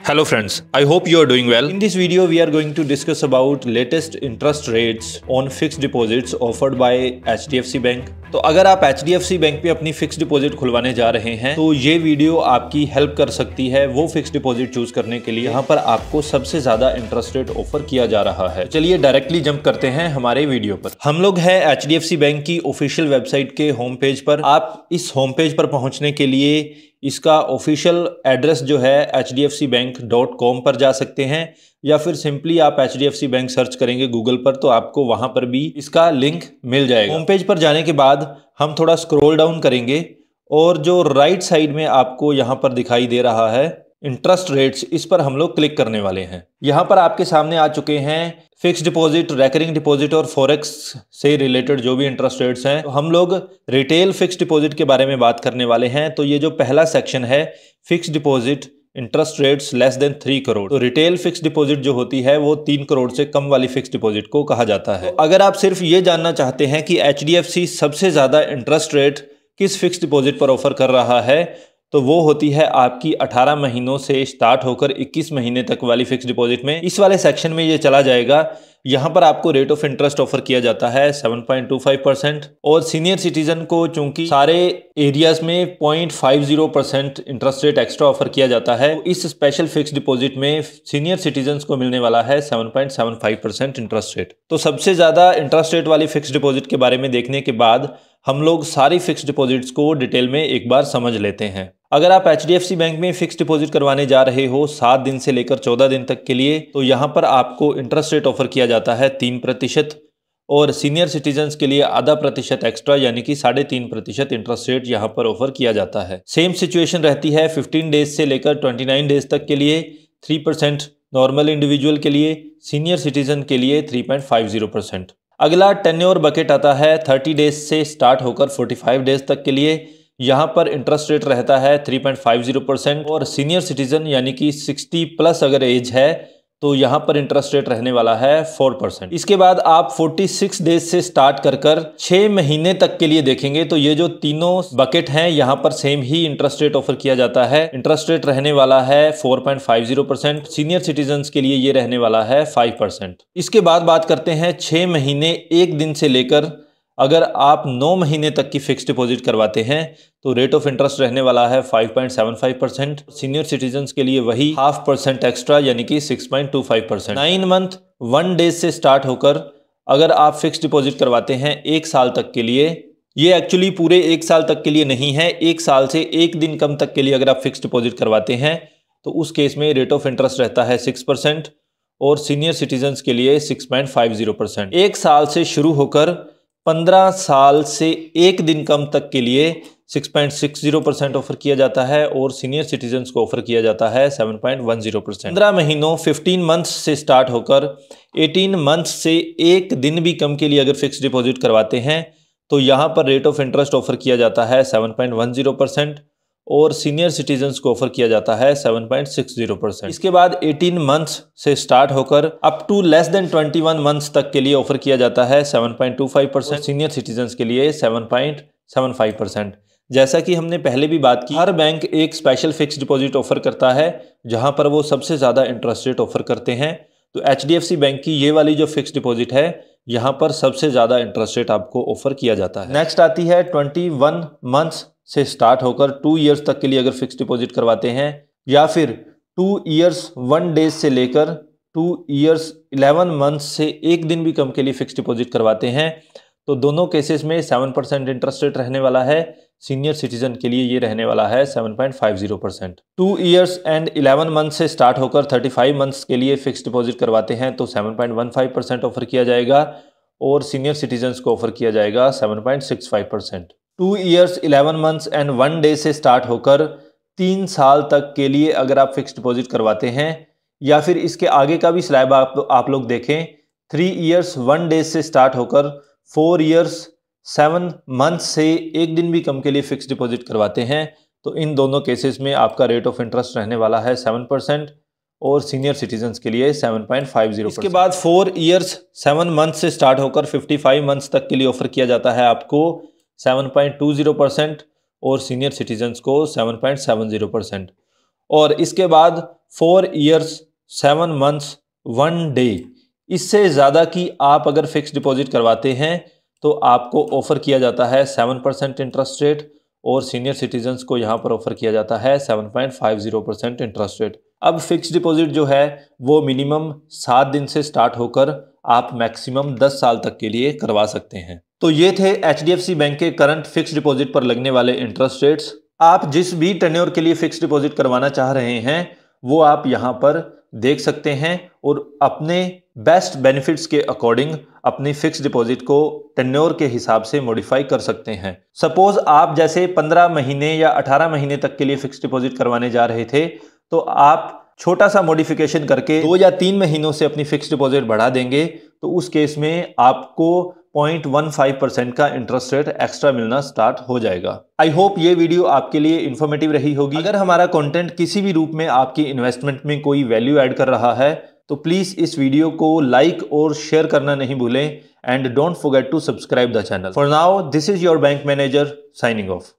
Hello friends, I hope you are doing well. In this video we are going to discuss about latest interest rates on fixed deposits offered by HDFC Bank. तो अगर आप HDFC bank पे अपनी fix deposit खुलवाने जा रहे हैं तो ये वीडियो आपकी हेल्प कर सकती है वो फिक्स डिपॉजिट चूज करने के लिए। यहाँ पर आपको सबसे ज्यादा इंटरेस्ट रेट ऑफर किया जा रहा है। चलिए डायरेक्टली जंप करते हैं हमारे वीडियो पर। हम लोग हैं HDFC बैंक की ऑफिशियल वेबसाइट के होम पेज पर। आप इस होम पेज पर पहुंचने के लिए इसका ऑफिशियल एड्रेस जो है hdfcbank.com पर जा सकते हैं, या फिर सिंपली आप HDFC बैंक सर्च करेंगे गूगल पर तो आपको वहां पर भी इसका लिंक मिल जाएगा। होम पेज पर जाने के बाद हम थोड़ा स्क्रॉल डाउन करेंगे और जो राइट साइड में आपको यहां पर दिखाई दे रहा है इंटरेस्ट रेट्स, इस पर हम लोग क्लिक करने वाले हैं। यहां पर आपके सामने आ चुके हैं फिक्स डिपॉजिट, रेकरिंग डिपॉजिट और फॉरेक्स से रिलेटेड जो भी इंटरेस्ट रेट्स हैं। तो हम लोग रिटेल फिक्स डिपॉजिट के बारे में बात करने वाले हैं। तो ये जो पहला सेक्शन है fix deposit interest rates less than 3 crore, तो रिटेल फिक्स डिपॉजिट जो होती है वो 3 करोड़ से कम वाली फिक्स डिपॉजिट को कहा जाता है। तो अगर आप सिर्फ ये जानना चाहते हैं कि HDFC सबसे ज्यादा इंटरेस्ट रेट किस फिक्स डिपॉजिट पर ऑफर कर रहा है, तो वो होती है आपकी 18 महीनों से स्टार्ट होकर 21 महीने तक वाली फिक्स डिपॉजिट में। इस वाले सेक्शन में ये चला जाएगा। यहाँ पर आपको रेट ऑफ इंटरेस्ट ऑफर किया जाता है 7.25% और सीनियर सिटीजन को चूंकि सारे एरियाज में 0.50% इंटरेस्ट रेट एक्स्ट्रा ऑफर किया जाता है, तो इस स्पेशल फिक्स डिपॉजिट में सीनियर सिटीजन को मिलने वाला है 7.75% इंटरेस्ट रेट। तो सबसे ज्यादा इंटरेस्ट रेट वाली फिक्स डिपॉजिट के बारे में देखने के बाद हम लोग सारी फिक्स डिपॉजिट्स को डिटेल में एक बार समझ लेते हैं। अगर आप HDFC बैंक में फिक्स डिपॉजिट करवाने जा रहे हो 7 दिन से लेकर 14 दिन तक के लिए, तो यहाँ पर आपको इंटरेस्ट रेट ऑफर किया जाता है 3% और सीनियर सिटीजन्स के लिए आधा प्रतिशत एक्स्ट्रा यानी कि 3.5% इंटरेस्ट रेट यहाँ पर ऑफर किया जाता है। सेम सिचुएशन रहती है 15 डेज से लेकर 29 डेज तक के लिए 3%, नॉर्मल इंडिविजुअल के लिए, सीनियर सिटीजन के लिए 3.50%। अगला टेन्योर बकेट आता है 30 डेज से स्टार्ट होकर 45 डेज तक के लिए। यहाँ पर इंटरेस्ट रेट रहता है 3.50% और सीनियर सिटीजन यानी कि 60 प्लस अगर एज है तो यहाँ पर इंटरेस्ट रेट रहने वाला है 4%। इसके बाद आप 46 डेज से स्टार्ट कर 6 महीने तक के लिए देखेंगे तो ये जो तीनों बकेट हैं यहाँ पर सेम ही इंटरेस्ट रेट ऑफर किया जाता है। इंटरेस्ट रेट रहने वाला है 4.50%, सीनियर सिटीजन्स के लिए ये रहने वाला है 5%। इसके बाद बात करते हैं 6 महीने 1 दिन से लेकर अगर आप 9 महीने तक की फिक्स डिपॉजिट करवाते हैं तो रेट ऑफ इंटरेस्ट रहने वाला है 5.75%। सीनियर सिटीजन्स के लिए वही 0.5% एक्स्ट्रा यानी कि 6.25%। 9 मंथ 1 डेज से स्टार्ट होकर अगर आप फिक्स डिपॉजिट करवाते हैं 1 साल तक के लिए, ये एक्चुअली पूरे 1 साल तक के लिए नहीं है, 1 साल से 1 दिन कम तक के लिए अगर आप फिक्स डिपॉजिट करवाते हैं तो उस केस में रेट ऑफ इंटरेस्ट रहता है 6% और सीनियर सिटीजन्स के लिए 6.50%। 1 साल से शुरू होकर 15 साल से 1 दिन कम तक के लिए 6.60% ऑफर किया जाता है और सीनियर सिटीजन्स को ऑफर किया जाता है 7.10%। 15 महीनों 15 मंथ्स से स्टार्ट होकर 18 मंथ्स से 1 दिन भी कम के लिए अगर फिक्स डिपॉजिट करवाते हैं तो यहाँ पर रेट ऑफ इंटरेस्ट ऑफर किया जाता है 7.10% और सीनियर सिटीजन्स को ऑफर किया जाता है 7.60%। इसके बाद 18 मंथ्स से स्टार्ट होकर up to less than 21 months तक के लिए ऑफर किया जाता है 7.25%, सीनियर सिटीजन्स के लिए 7.75%। जैसा कि हमने पहले भी बात की, हर बैंक एक स्पेशल फिक्स डिपॉजिट ऑफर करता है जहां पर वो सबसे ज्यादा इंटरेस्ट रेट ऑफर करते हैं। तो HDFC बैंक की ये वाली जो फिक्स डिपॉजिट है यहाँ पर सबसे ज्यादा इंटरेस्ट रेट आपको ऑफर किया जाता है। नेक्स्ट आती है 21 मंथ्स से स्टार्ट होकर 2 इयर्स तक के लिए अगर फिक्स डिपॉजिट करवाते हैं, या फिर 2 इयर्स 1 डेज से लेकर 2 इयर्स 11 मंथ्स से 1 दिन भी कम के लिए फिक्स डिपॉजिट करवाते हैं, तो दोनों केसेस में 7% इंटरेस्ट रेट रहने वाला है। सीनियर सिटीजन के लिए ये रहने वाला है 7.50%। 2 इयर्स एंड 11 मंथ से स्टार्ट होकर 35 मंथ्स के लिए फिक्स डिपॉजिट करवाते हैं तो 7.15% ऑफर किया जाएगा और सीनियर सिटीजन्स को ऑफर किया जाएगा 7.65%। 2 इयर्स 11 मंथ्स एंड 1 डे से स्टार्ट होकर 3 साल तक के लिए अगर आप फिक्स डिपॉजिट करवाते हैं, या फिर इसके आगे का भी स्लैब आप लोग देखें 3 इयर्स 1 डे से स्टार्ट होकर 4 इयर्स 7 मंथ्स से 1 दिन भी कम के लिए फिक्स डिपॉजिट करवाते हैं तो इन दोनों केसेस में आपका रेट ऑफ इंटरेस्ट रहने वाला है 7% और सीनियर सिटीजन्स के लिए 7.50%। इसके बाद 4 इयर्स 7 मंथ से स्टार्ट होकर 55 मंथ्स तक के लिए ऑफर किया जाता है आपको 7.20% और सीनियर सिटीजन्स को 7.70%। और इसके बाद 4 ईयर्स 7 मंथ्स 1 डे, इससे ज़्यादा की आप अगर फिक्स डिपॉजिट करवाते हैं तो आपको ऑफर किया जाता है 7% इंटरेस्ट रेट, और सीनियर सिटीजन्स को यहाँ पर ऑफर किया जाता है 7.50% इंटरेस्ट रेट। अब फिक्स डिपॉजिट जो है वो मिनिमम 7 दिन से स्टार्ट होकर आप मैक्सिमम 10 साल तक के लिए करवा सकते हैं। तो ये थे HDFC बैंक के करंट फिक्स डिपॉजिट पर लगने वाले इंटरेस्ट रेट्स। आप जिस भी टेन्योर के लिए फिक्स डिपॉजिट करवाना चाह रहे हैं वो आप यहाँ पर देख सकते हैं और अपने बेस्ट बेनिफिट्स के अकॉर्डिंग अपनी फिक्स डिपॉजिट को टेन्योर के हिसाब से मॉडिफाई कर सकते हैं। सपोज आप जैसे 15 महीने या 18 महीने तक के लिए फिक्स डिपॉजिट करवाने जा रहे थे, तो आप छोटा सा मॉडिफिकेशन करके 2 या 3 महीनों से अपनी फिक्स डिपॉजिट बढ़ा देंगे, तो उस केस में आपको 0.15% का इंटरेस्ट रेट एक्स्ट्रा मिलना स्टार्ट हो जाएगा। आई होप ये वीडियो आपके लिए इंफॉर्मेटिव रही होगी। अगर हमारा कंटेंट किसी भी रूप में आपकी इन्वेस्टमेंट में कोई वैल्यू ऐड कर रहा है तो प्लीज इस वीडियो को लाइक और शेयर करना नहीं भूलें, and don't forget to subscribe the channel. For now this is your bank manager signing of.